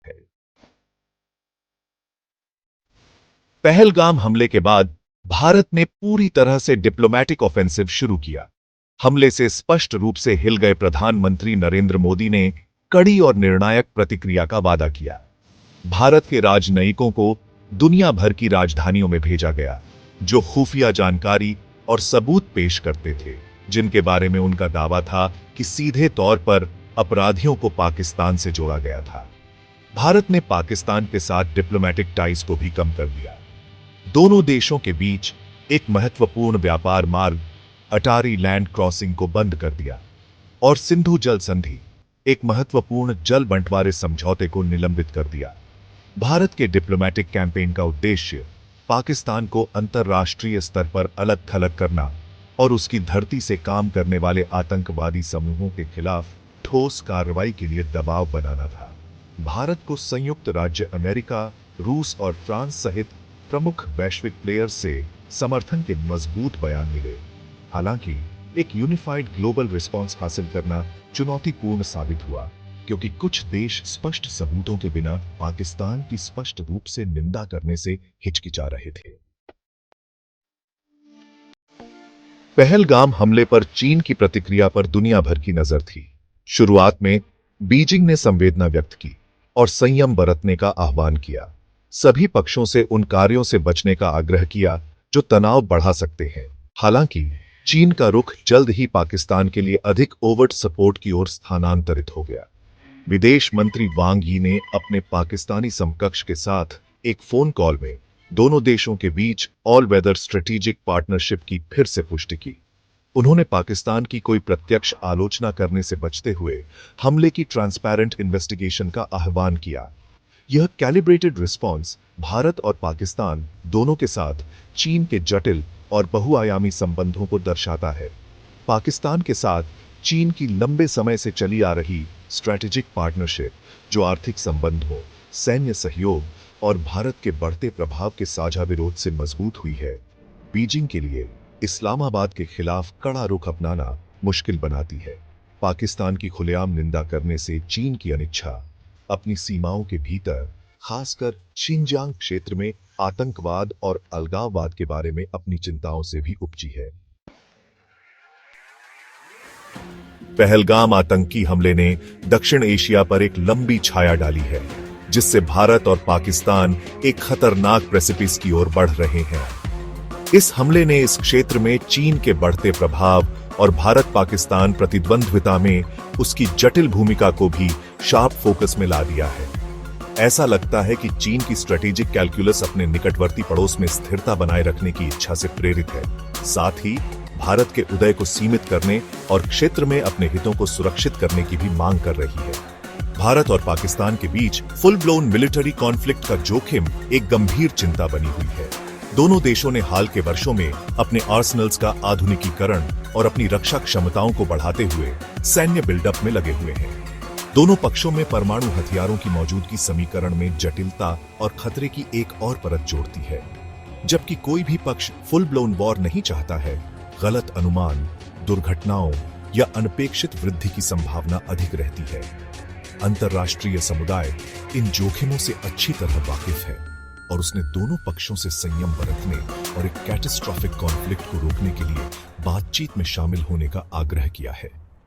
है। पहलगाम हमले के बाद भारत ने पूरी तरह से डिप्लोमैटिक ऑफेंसिव शुरू किया। हमले से स्पष्ट रूप से हिल गए प्रधानमंत्री नरेंद्र मोदी ने कड़ी और निर्णायक प्रतिक्रिया का वादा किया। भारत के राजनयिकों को दुनिया भर की राजधानियों में भेजा गया, जो खुफिया जानकारी और सबूत पेश करते थे, जिनके बारे में उनका दावा था कि सीधे तौर पर अपराधियों को पाकिस्तान से जोड़ा गया था। भारत ने पाकिस्तान के साथ डिप्लोमैटिक टाइज को भी कम कर दिया। दोनों देशों के बीच एक महत्वपूर्ण व्यापार मार्ग अटारी लैंड क्रॉसिंग को बंद कर दिया और सिंधु जल संधि, एक महत्वपूर्ण जल बंटवारे समझौते को निलंबित कर दिया। भारत के डिप्लोमैटिक कैंपेन का उद्देश्य पाकिस्तान को अंतर्राष्ट्रीय स्तर पर अलग थलग करना और उसकी धरती से काम करने वाले आतंकवादी समूहों के खिलाफ ठोस कार्रवाई के लिए दबाव बनाना था। भारत को संयुक्त राज्य अमेरिका, रूस और फ्रांस सहित प्रमुख वैश्विक प्लेयर्स से समर्थन के मजबूत बयान मिले। हालांकि एक यूनिफाइड ग्लोबल रिस्पांस हासिल करना चुनौतीपूर्ण साबित हुआ, क्योंकि कुछ देश स्पष्ट सबूतों के बिना पाकिस्तान की स्पष्ट रूप से निंदा करने से हिचकिचा रहे थे। पहलगाम हमले पर चीन की प्रतिक्रिया पर दुनिया भर की नजर थी। शुरुआत में बीजिंग ने संवेदना व्यक्त की और संयम बरतने का आह्वान किया। सभी पक्षों से उन कार्यों से बचने का आग्रह किया जो तनाव बढ़ा सकते हैं। हालांकि चीन का रुख जल्द ही पाकिस्तान के लिए अधिक ओवर्ट सपोर्ट की ओर स्थानांतरित हो गया। विदेश मंत्री वांग यी ने अपने पाकिस्तानी समकक्ष के साथ एक फोन कॉल में दोनों देशों के बीच ऑल वेदर स्ट्रेटेजिक पार्टनरशिप की फिर से पुष्टि की। उन्होंने पाकिस्तान की कोई प्रत्यक्ष आलोचना करने से बचते हुए हमले की ट्रांसपेरेंट इन्वेस्टिगेशन का आह्वान किया। यह कैलिब्रेटेड रिस्पॉन्स भारत और पाकिस्तान दोनों के साथ चीन के जटिल और बहुआयामी संबंधों को दर्शाता है। पाकिस्तान के साथ चीन की लंबे समय से चली आ रही स्ट्रैटेजिक पार्टनरशिप, जो आर्थिक संबंधों, सैन्य सहयोग और भारत के बढ़ते प्रभाव के साझा विरोध से मजबूत हुई है, बीजिंग के लिए इस्लामाबाद के खिलाफ कड़ा रुख अपनाना मुश्किल बनाती है। पाकिस्तान की खुलेआम निंदा करने से चीन की अनिच्छा अपनी सीमाओं के भीतर, खासकर शिनजियांग क्षेत्र में आतंकवाद और अलगाववाद के बारे में अपनी चिंताओं से भी उपजी है। पहलगाम आतंकी हमले ने दक्षिण एशिया पर एक लंबी छाया डाली है, जिससे भारत और पाकिस्तान एक खतरनाक प्रेसिपिस की ओर बढ़ रहे हैं। इस हमले ने इस क्षेत्र में चीन के बढ़ते प्रभाव और भारत पाकिस्तान प्रतिद्वंद्विता में उसकी जटिल भूमिका को भी शार्प फोकस में ला दिया है। ऐसा लगता है कि चीन की स्ट्रेटेजिक कैलकुलस अपने निकटवर्ती पड़ोस में स्थिरता बनाए रखने की इच्छा से प्रेरित है, साथ ही भारत के उदय को सीमित करने और क्षेत्र में अपने हितों को सुरक्षित करने की भी मांग कर रही है। भारत और पाकिस्तान के बीच फुल ब्लोन मिलिट्री कॉन्फ्लिक्ट का जोखिम एक गंभीर चिंता बनी हुई है। दोनों देशों ने हाल के वर्षों में अपने आर्सेनल्स का आधुनिकीकरण और अपनी रक्षा क्षमताओं को बढ़ाते हुए सैन्य बिल्डअप में लगे हुए हैं। दोनों पक्षों में परमाणु हथियारों की मौजूदगी समीकरण में जटिलता और खतरे की एक और परत जोड़ती है। जबकि कोई भी पक्ष फुल ब्लोन वॉर नहीं चाहता है, गलत अनुमान, दुर्घटनाओं या अनपेक्षित वृद्धि की संभावना अधिक रहती है। अंतर्राष्ट्रीय समुदाय इन जोखिमों से अच्छी तरह वाकिफ है और उसने दोनों पक्षों से संयम बरतने और एक कैटास्ट्रॉफिक कॉन्फ्लिक्ट को रोकने के लिए बातचीत में शामिल होने का आग्रह किया है।